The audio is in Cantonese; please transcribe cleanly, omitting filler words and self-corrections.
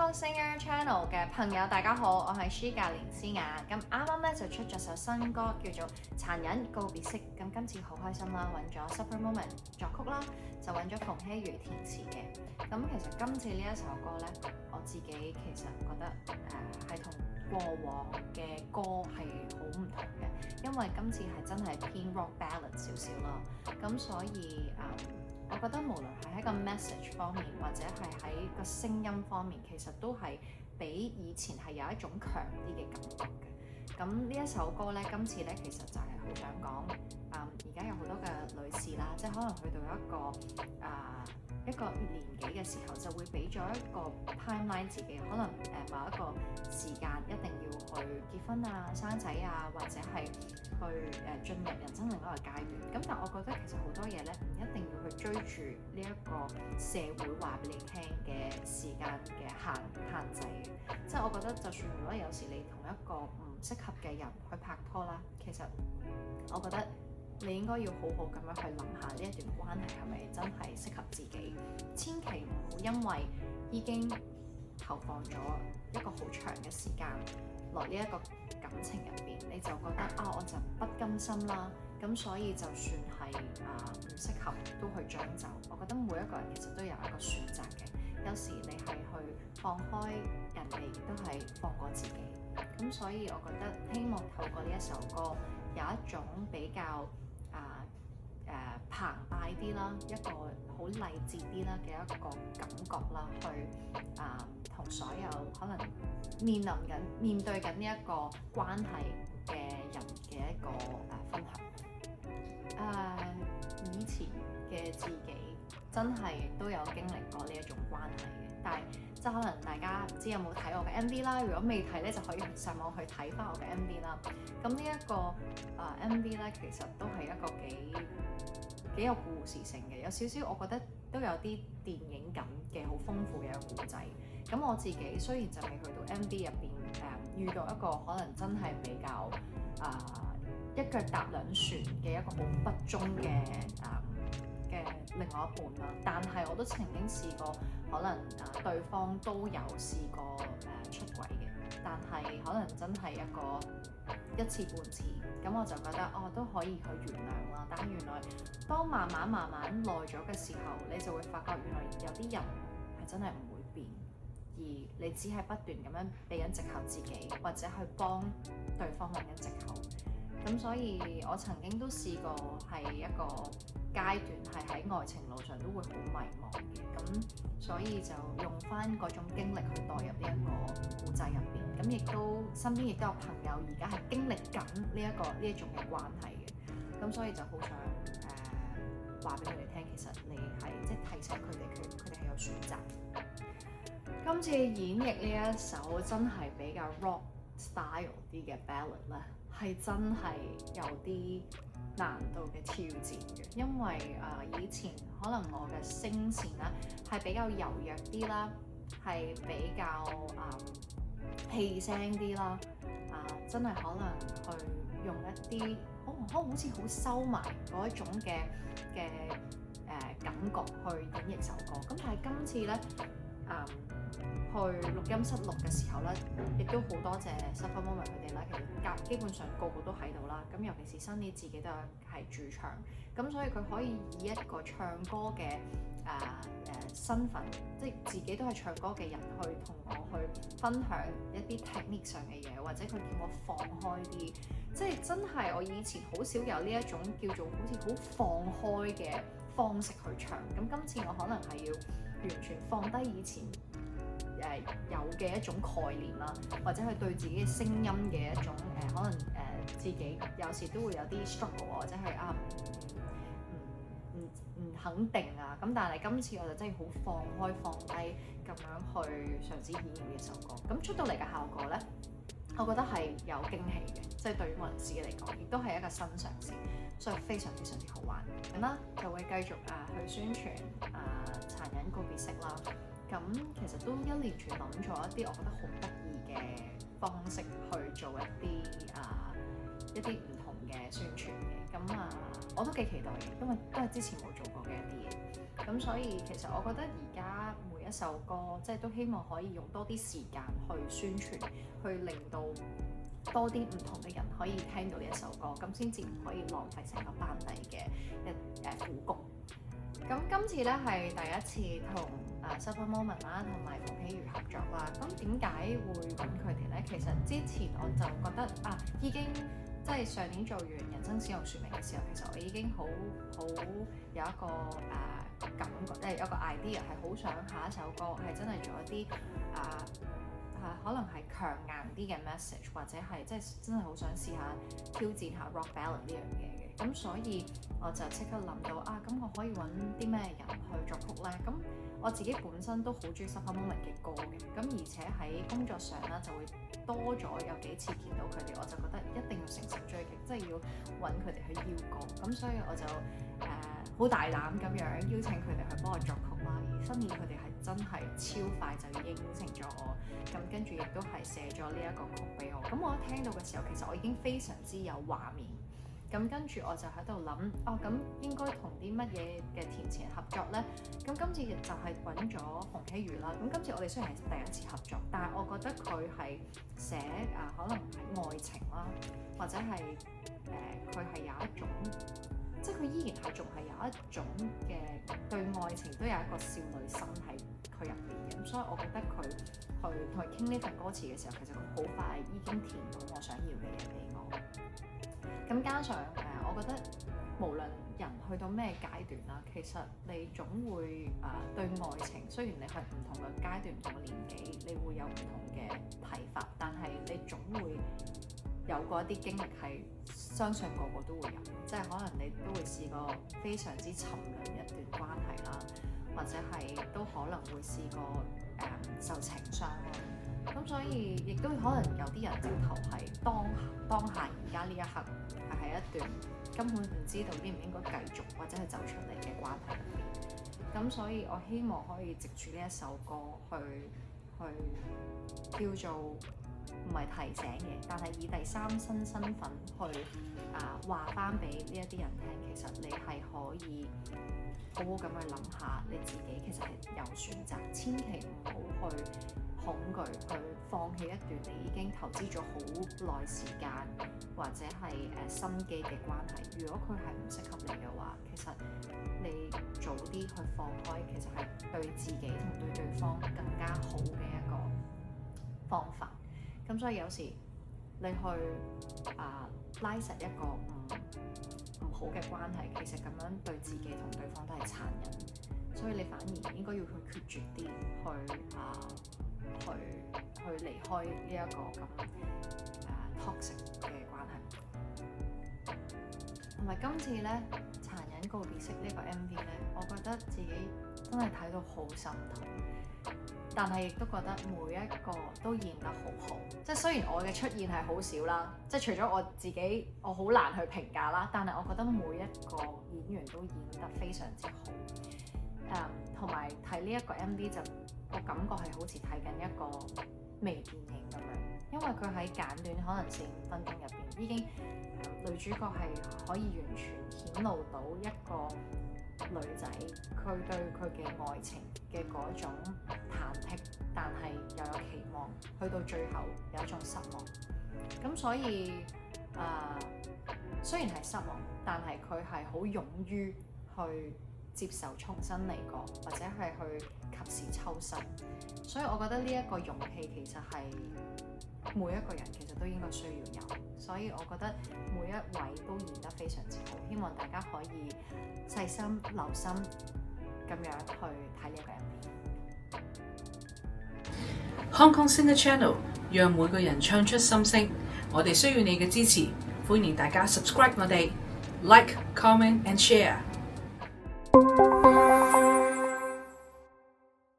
Hello Singer Channel 嘅朋友，大家好，我係舒教連詩雅。咁啱啱咧就出咗首新歌，叫做《殘忍告別式》。咁今次好開心啦，揾咗 Super Moment 作曲啦，就揾咗馮曦妤填詞嘅。咁其實今次呢一首歌咧，我自己其實覺得係同過往嘅歌係好唔同嘅，因為今次係真係偏 rock ballad 少少啦。咁所以我覺得無論係喺個 message 方面，或者係喺個聲音方面，其實都係比以前係有一種強啲嘅感覺嘅。咁呢一首歌咧，今次咧其實就係好想講，而家有好多嘅女士啦，即係可能去到一個年紀嘅時候，就會俾咗一個 timeline 自己，可能某一個時間一定要去結婚啊、生仔啊，或者係去進入人生另一個階段。咁但係我覺得其實好多嘢咧，唔一定要去追住呢一個社會話俾你聽嘅時間嘅限制嘅。即係我覺得，就算如果有時你同一個唔適合嘅人去拍拖啦，其實我覺得你應該要好好咁樣去諗下呢一段關係係咪真係適合自己，千祈唔好因為已經投放咗一個好長嘅時間落呢一個感情入邊，你就覺得我就不甘心啦，咁所以就算係唔適合都去將就。我覺得每一個人其實都有一個選擇嘅，有時你係去放開人哋，亦都係放過自己。咁所以我覺得希望透過呢一首歌，有一種比較澎湃啲啦，一個好勵志啲啦嘅一個感覺啦，去同所有可能面對緊呢一個關係嘅人嘅一個分享。以前嘅自己真係都有經歷過呢一種關係嘅，但係即係可能大家唔知有冇睇我嘅 MV 啦，如果未睇咧就可以上網去睇翻我嘅 MV 啦。咁呢一個MV 咧，其實都係一個幾有故事性嘅，有少少我覺得都有啲電影感嘅好豐富嘅一個故仔。咁我自己雖然就未去到 MV 入邊遇到一個可能真係比較一腳踏兩船嘅一個好不忠嘅另外一半啦，但係我都曾經試過，可能對方都有試過出軌嘅，但係可能真係一次半次，咁我就覺得都可以去原諒啦。但係原來當慢慢耐咗嘅時候，你就會發覺原來有啲人係真係唔會變，而你只係不斷咁樣俾緊藉口自己，或者去幫對方揾緊藉口。咁所以我曾經都試過係一個階段係喺愛情路上都會好迷茫嘅，咁所以就用翻嗰種經歷去代入呢一個故仔入邊，咁亦都身邊亦都有朋友而家係經歷緊呢一種嘅關係嘅，咁所以就好想話俾佢哋聽，其實你係即係提醒佢哋係有選擇。今次演繹呢一首真係比較 rock style 啲嘅 ballad 咧，係真係有啲難度嘅挑戰嘅，因為以前可能我嘅聲線咧係比較柔弱啲啦，係比較氣聲啲啦，真係可能去用一啲好似好收埋嗰一種嘅感覺去演繹首歌。咁但係今次咧去錄音室錄嘅時候咧，亦都好多謝 Super Moment 佢哋啦。其實基本上個個都喺度啦。咁尤其是 Sunny 自己都係主唱，咁所以佢可以以一個唱歌嘅身份，即係自己都係唱歌嘅人，去同我去分享一啲 technique 上嘅嘢，或者佢叫我放開啲，即係真係我以前好少有呢一種叫做好似好放開嘅方式去唱。咁今次我可能係要完全放低以前有嘅一種概念啦，或者係對自己嘅聲音嘅一種可能自己有時都會有啲 struggle 或者係唔肯定啊。咁但係今次我就真係好放開放低咁樣去嘗試演繹呢首歌。咁出到嚟嘅效果咧，我覺得係有驚喜嘅，即係對於我自己嚟講，亦都係一個新嘗試，所以非常之好玩。咁啦，就會繼續去宣傳殘忍告別式啦。咁其實都一連串諗咗一啲我覺得好得意嘅方式去做一啲唔同嘅宣傳嘅。咁我都幾期待嘅，因為都係之前冇做過嘅一啲嘢。咁所以其實我覺得而家每一一首歌，即係都希望可以用多啲時間去宣傳，去令到多啲唔同嘅人可以聽到呢一首歌，咁先至唔可以浪費成個班底嘅苦功。咁今次咧係第一次同Supper Moment 啦，同埋馮曦妤合作啦。咁點解會揾佢哋咧？其實之前我就覺得已經即係上年做完人生使用說明嘅時候，其實我已經好有一個感覺，即係有個 idea 係好想下一首歌係真係做一啲可能係強硬啲嘅 message， 或者係即係真係好想試下挑戰下 rock ballad 呢樣嘢嘅。咁所以我就即刻諗到咁我可以揾啲咩人去作曲咧？咁我自己本身都好中意 Supper Moment 嘅歌嘅，咁而且喺工作上咧就會多咗有幾次見到佢哋，我就覺得一定要乘勝追擊，即係要揾佢哋去邀歌。咁所以我就好大膽咁樣邀請佢哋去幫我作曲啦。而新年佢哋係真係超快就應承咗我，咁跟住亦都係寫咗呢一個曲俾我。咁我一聽到嘅時候，其實我已經非常之有畫面。咁跟住我就喺度諗，咁應該同啲乜嘢嘅填詞人合作呢？咁今次就係揾咗馮曦妤啦。咁今次我哋雖然係第一次合作，但係我覺得佢係寫可能係愛情啦，或者係佢係有一種，即係佢依然係仲係有一種嘅對愛情都有一個少女心喺佢入邊嘅。咁所以我覺得佢去同佢傾呢份歌詞嘅時候，其實佢好快已經填到我想要嘅嘢俾我。咁加上我覺得無論人去到咩階段啦，其實你總會對愛情，雖然你係唔同嘅階段、唔同嘅年紀，你會有唔同嘅睇法，但係你總會有過一啲經歷係相信個個都會有，即係可能你都會試過非常之沉淪一段關係啦，或者係都可能會試過受情傷啦。咁所以亦都可能有啲人直頭係當下而家呢一刻係喺一段根本唔知道應唔應該繼續或者係走出嚟嘅關係入邊。咁所以我希望可以藉住呢一首歌去叫做唔係提醒嘅，但係以第三身身份去話翻俾呢一啲人聽，其實你係可以好好咁去諗下你自己其實係有選擇，千祈唔好去恐懼去放棄一段你已經投資咗好耐時間或者係心機嘅關係。如果佢係唔適合你嘅話，其實你早啲去放開，其實係對自己同對對方更加好嘅一個方法。咁所以有時你去拉實一個唔好嘅關係，其實咁樣對自己同對方都係殘忍，所以你反而應該要去決絕啲去離開呢一個咁toxic 嘅關係。同埋今次咧殘忍告別式呢個 MV 咧，我覺得自己真係睇到好心痛。但係亦都覺得每一個都演得好好，即係雖然我嘅出現係好少啦，即係除咗我自己，我好難去評價啦。但係我覺得每一個演員都演得非常之好，同埋睇呢一個 MV 就我感覺係好似睇緊一個微電影咁樣，因為佢喺簡短可能4-5分鐘入邊，已經女主角係可以完全顯露到一個女仔佢對佢嘅愛情嘅嗰種忐忑，但係又有期望，去到最後有一種失望。咁所以雖然係失望，但係佢係好勇於去接受重新嚟過，或者係去及時抽身。所以我覺得呢一個勇氣其實係每一個人其實都應該需要有。所以我覺得每一位都演得非常之好，希望大家可以細心留心咁樣去睇呢一個 MV。Hong Kong Singer Channel 讓每個人唱出心聲，我哋需要你嘅支持，歡迎大家 subscribe 我哋 ，like、comment and share。